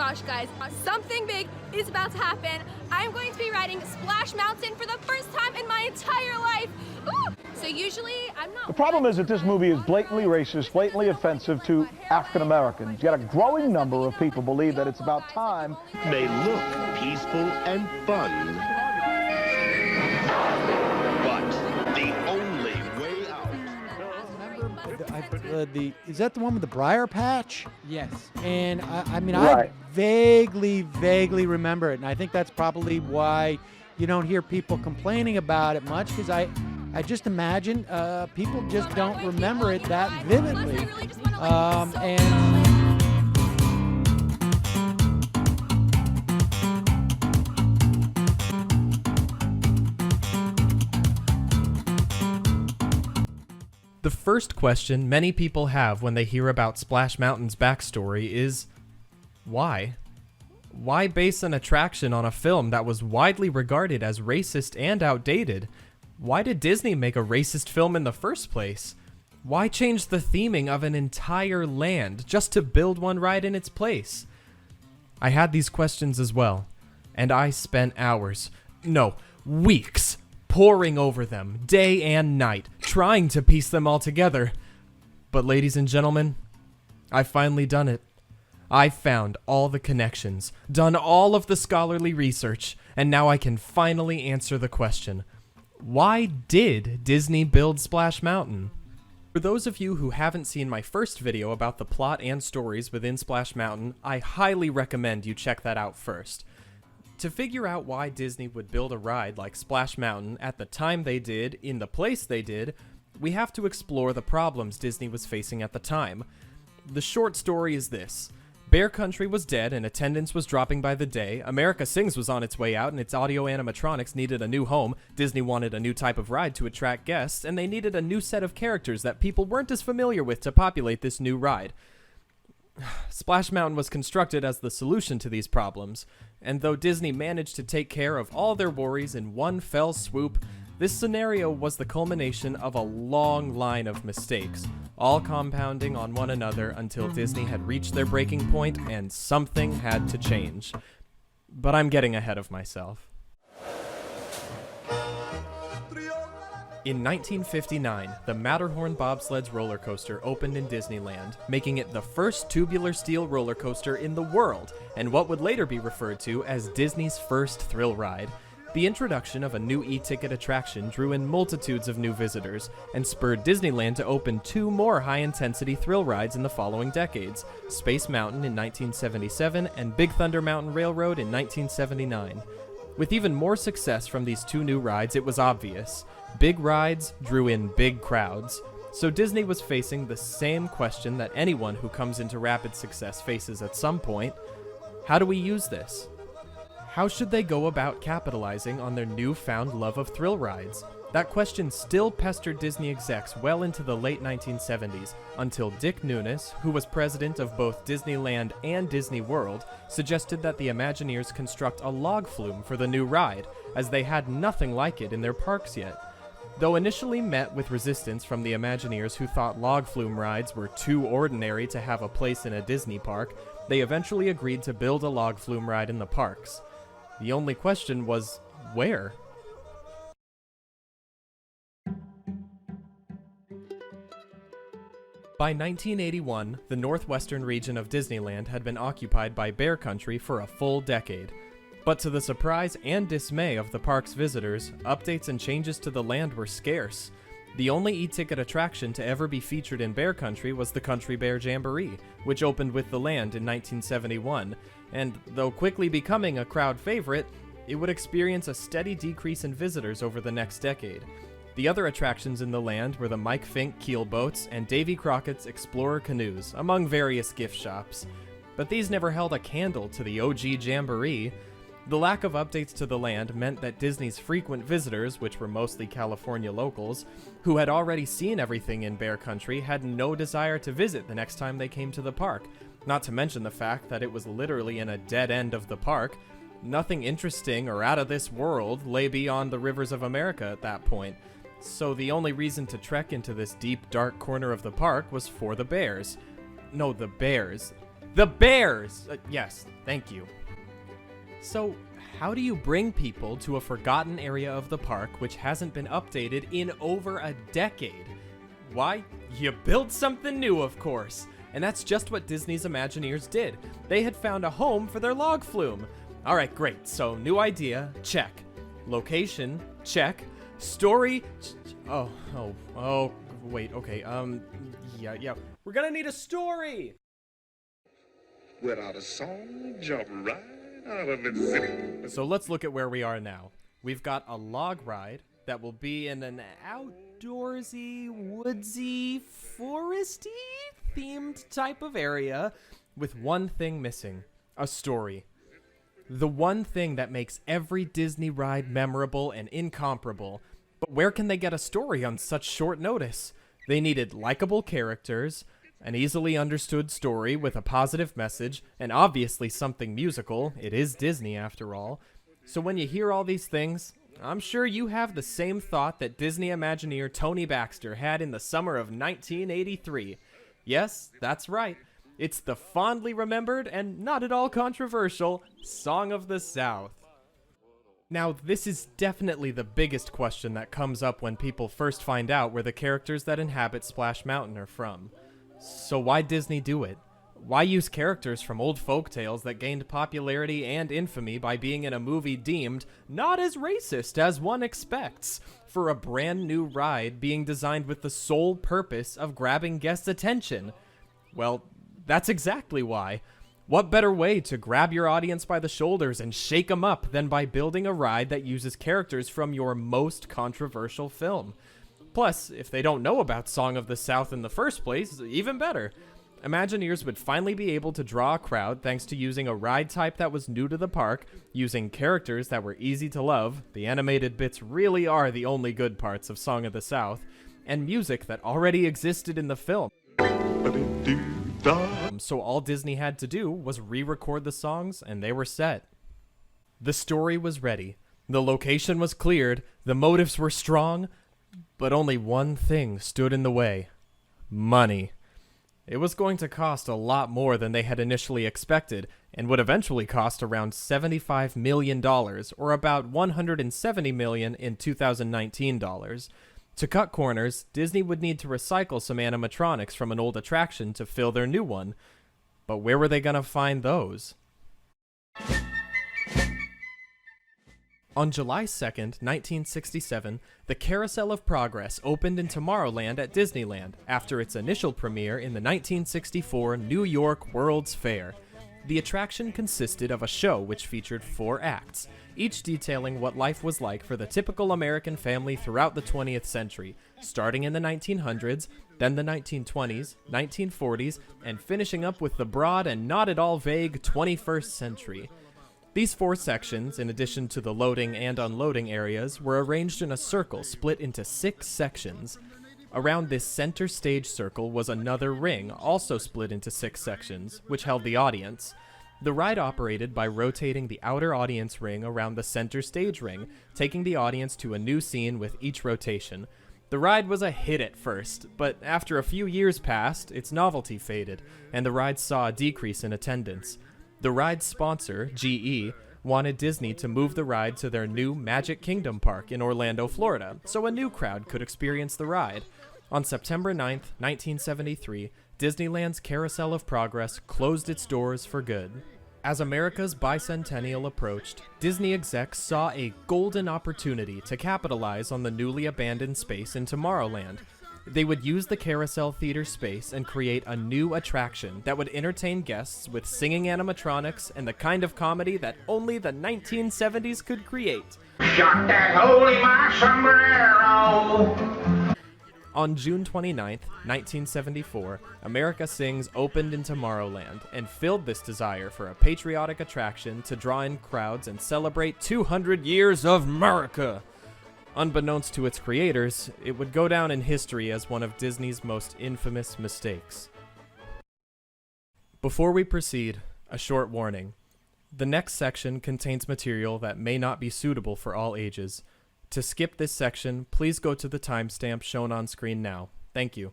gosh, guys, something big is about to happen. I'm going to be riding Splash Mountain for the first time in my entire life. Ooh! So usually I'm not... The problem is that this movie is blatantly racist, blatantly offensive to African Americans. Yet a growing number of people believe that it's about time. May look peaceful and fun, but the only way out. Is that the one with the briar patch? Yes. And I mean, Right. I vaguely remember it, and I think that's probably why you don't hear people complaining about it much, because I just imagine people just don't remember it that vividly. And The first question many people have when they hear about Splash Mountain's backstory is, why? Why base an attraction on a film that was widely regarded as racist and outdated? Why did Disney make a racist film in the first place? Why change the theming of an entire land just to build one ride in its place? I had these questions as well, and I spent hours, no, weeks, poring over them, day and night, trying to piece them all together. But ladies and gentlemen, I've finally done it. I've found all the connections, done all of the scholarly research, and now I can finally answer the question, why did Disney build Splash Mountain? For those of you who haven't seen my first video about the plot and stories within Splash Mountain, I highly recommend you check that out first. To figure out why Disney would build a ride like Splash Mountain at the time they did, in the place they did, we have to explore the problems Disney was facing at the time. The short story is this. Bear Country was dead and attendance was dropping by the day, America Sings was on its way out and its audio animatronics needed a new home, Disney wanted a new type of ride to attract guests, and they needed a new set of characters that people weren't as familiar with to populate this new ride. Splash Mountain was constructed as the solution to these problems, and though Disney managed to take care of all their worries in one fell swoop, this scenario was the culmination of a long line of mistakes, all compounding on one another until Disney had reached their breaking point and something had to change. But I'm getting ahead of myself. In 1959, the Matterhorn bobsleds roller coaster opened in Disneyland, making it the first tubular steel roller coaster in the world, and what would later be referred to as Disney's first thrill ride. The introduction of a new e-ticket attraction drew in multitudes of new visitors, and spurred Disneyland to open two more high-intensity thrill rides in the following decades, Space Mountain in 1977 and Big Thunder Mountain Railroad in 1979. With even more success from these two new rides, it was obvious. Big rides drew in big crowds. So Disney was facing the same question that anyone who comes into rapid success faces at some point. How do we use this? How should they go about capitalizing on their newfound love of thrill rides? That question still pestered Disney execs well into the late 1970s, until Dick Nunis, who was president of both Disneyland and Disney World, suggested that the Imagineers construct a log flume for the new ride, as they had nothing like it in their parks yet. Though initially met with resistance from the Imagineers who thought log flume rides were too ordinary to have a place in a Disney park, they eventually agreed to build a log flume ride in the parks. The only question was, where? By 1981, the northwestern region of Disneyland had been occupied by Bear Country for a full decade. But to the surprise and dismay of the park's visitors, updates and changes to the land were scarce. The only e-ticket attraction to ever be featured in Bear Country was the Country Bear Jamboree, which opened with the land in 1971, and though quickly becoming a crowd favorite, it would experience a steady decrease in visitors over the next decade. The other attractions in the land were the Mike Fink keel boats and Davy Crockett's Explorer canoes, among various gift shops. But these never held a candle to the OG Jamboree. The lack of updates to the land meant that Disney's frequent visitors, which were mostly California locals, who had already seen everything in Bear Country, had no desire to visit the next time they came to the park, not to mention the fact that it was literally in a dead end of the park. Nothing interesting or out of this world lay beyond the rivers of America at that point, so the only reason to trek into this deep, dark corner of the park was for the bears. No, the bears. The bears! Yes, thank you. So, how do you bring people to a forgotten area of the park which hasn't been updated in over a decade? Why, you build something new, of course. And that's just what Disney's Imagineers did. They had found a home for their log flume. Alright, great. So, new idea, check. Location, check. Story, wait, okay, yeah. We're gonna need a story! Without a song, jump right out of it. So let's look at where we are now. We've got a log ride that will be in an outdoorsy, woodsy, foresty themed type of area with one thing missing, a story. The one thing that makes every Disney ride memorable and incomparable. But where can they get a story on such short notice? They needed likable characters, an easily understood story with a positive message, and obviously something musical. It is Disney after all. So when you hear all these things, I'm sure you have the same thought that Disney Imagineer Tony Baxter had in the summer of 1983. Yes, that's right. It's the fondly remembered and not at all controversial Song of the South. Now, this is definitely the biggest question that comes up when people first find out where the characters that inhabit Splash Mountain are from. So why Disney do it? Why use characters from old folktales that gained popularity and infamy by being in a movie deemed not as racist as one expects, for a brand new ride being designed with the sole purpose of grabbing guests' attention? Well, that's exactly why. What better way to grab your audience by the shoulders and shake them up than by building a ride that uses characters from your most controversial film? Plus, if they don't know about Song of the South in the first place, even better. Imagineers would finally be able to draw a crowd thanks to using a ride type that was new to the park, using characters that were easy to love, the animated bits really are the only good parts of Song of the South, and music that already existed in the film. So all Disney had to do was re-record the songs and they were set. The story was ready, the location was cleared, the motives were strong, but only one thing stood in the way: money. It was going to cost a lot more than they had initially expected, and would eventually cost around $75 million, or about $170 million in 2019 dollars. To cut corners, Disney would need to recycle some animatronics from an old attraction to fill their new one. But where were they gonna find those? On July 2nd, 1967, the Carousel of Progress opened in Tomorrowland at Disneyland after its initial premiere in the 1964 New York World's Fair. The attraction consisted of a show which featured 4 acts, each detailing what life was like for the typical American family throughout the 20th century, starting in the 1900s, then the 1920s, 1940s, and finishing up with the broad and not at all vague 21st century. These 4 sections, in addition to the loading and unloading areas, were arranged in a circle split into 6 sections. Around this center stage circle was another ring, also split into 6 sections, which held the audience. The ride operated by rotating the outer audience ring around the center stage ring, taking the audience to a new scene with each rotation. The ride was a hit at first, but after a few years passed, its novelty faded, and the ride saw a decrease in attendance. The ride's sponsor, GE, wanted Disney to move the ride to their new Magic Kingdom Park in Orlando, Florida, so a new crowd could experience the ride. On September 9th, 1973, Disneyland's Carousel of Progress closed its doors for good. As America's bicentennial approached, Disney execs saw a golden opportunity to capitalize on the newly abandoned space in Tomorrowland. They would use the Carousel Theater space and create a new attraction that would entertain guests with singing animatronics and the kind of comedy that only the 1970s could create. Shot that hole in my sombrero. On June 29th, 1974, America Sings opened in Tomorrowland and filled this desire for a patriotic attraction to draw in crowds and celebrate 200 years of America. Unbeknownst to its creators, it would go down in history as one of Disney's most infamous mistakes. Before we proceed, a short warning. The next section contains material that may not be suitable for all ages. To skip this section, please go to the timestamp shown on screen now. Thank you.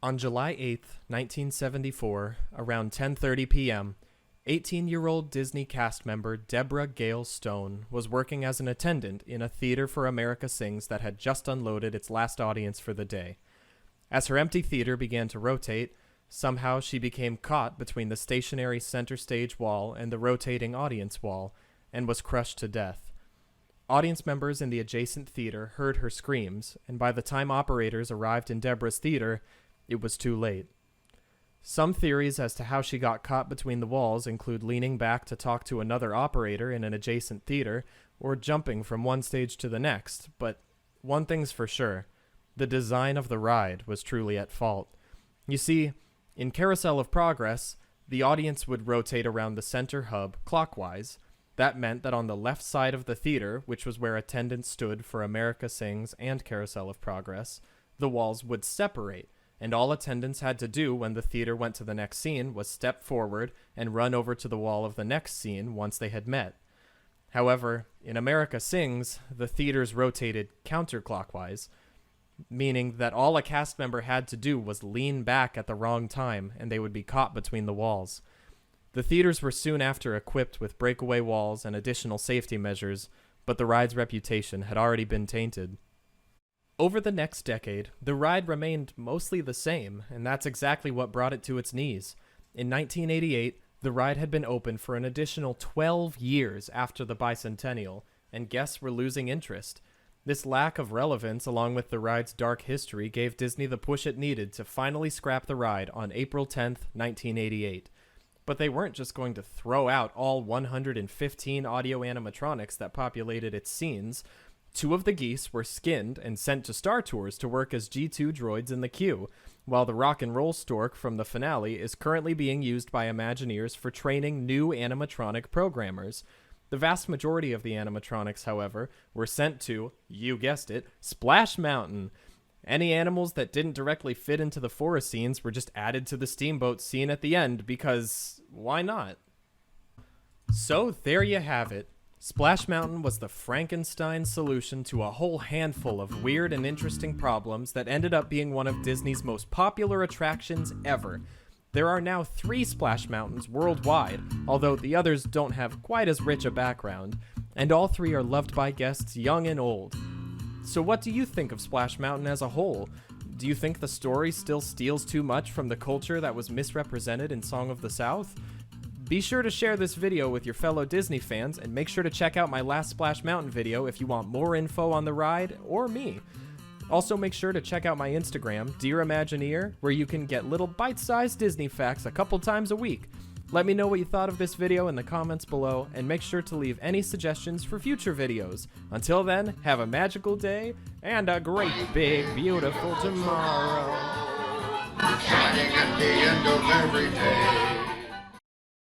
On July 8th, 1974, around 10:30 p.m., 18-year-old Disney cast member Deborah Gale Stone was working as an attendant in a Theater for America Sings that had just unloaded its last audience for the day. As her empty theater began to rotate, somehow she became caught between the stationary center stage wall and the rotating audience wall and was crushed to death. Audience members in the adjacent theater heard her screams, and by the time operators arrived in Deborah's theater, it was too late. Some theories as to how she got caught between the walls include leaning back to talk to another operator in an adjacent theater or jumping from one stage to the next, but one thing's for sure, the design of the ride was truly at fault. You see, in Carousel of Progress, the audience would rotate around the center hub clockwise. That meant that on the left side of the theater, which was where attendants stood for America Sings and Carousel of Progress, the walls would separate, and all attendants had to do when the theater went to the next scene was step forward and run over to the wall of the next scene once they had met. However, in America Sings, the theaters rotated counterclockwise, meaning that all a cast member had to do was lean back at the wrong time and they would be caught between the walls. The theaters were soon after equipped with breakaway walls and additional safety measures, but the ride's reputation had already been tainted. Over the next decade, the ride remained mostly the same, and that's exactly what brought it to its knees. In 1988, the ride had been open for an additional 12 years after the bicentennial, and guests were losing interest. This lack of relevance, along with the ride's dark history, gave Disney the push it needed to finally scrap the ride on April 10th, 1988. But they weren't just going to throw out all 115 audio animatronics that populated its scenes. 2 of the geese were skinned and sent to Star Tours to work as G2 droids in the queue, while the rock and roll stork from the finale is currently being used by Imagineers for training new animatronic programmers. The vast majority of the animatronics, however, were sent to, you guessed it, Splash Mountain. Any animals that didn't directly fit into the forest scenes were just added to the steamboat scene at the end because why not? So there you have it. Splash Mountain was the Frankenstein solution to a whole handful of weird and interesting problems that ended up being one of Disney's most popular attractions ever. There are now 3 Splash Mountains worldwide, although the others don't have quite as rich a background, and all 3 are loved by guests young and old. So what do you think of Splash Mountain as a whole? Do you think the story still steals too much from the culture that was misrepresented in Song of the South? Be sure to share this video with your fellow Disney fans, and make sure to check out my last Splash Mountain video if you want more info on the ride, or me. Also make sure to check out my Instagram, Dear Imagineer, where you can get little bite-sized Disney facts a couple times a week. Let me know what you thought of this video in the comments below, and make sure to leave any suggestions for future videos. Until then, have a magical day, and a great, big, beautiful tomorrow. Shining at the end of every day.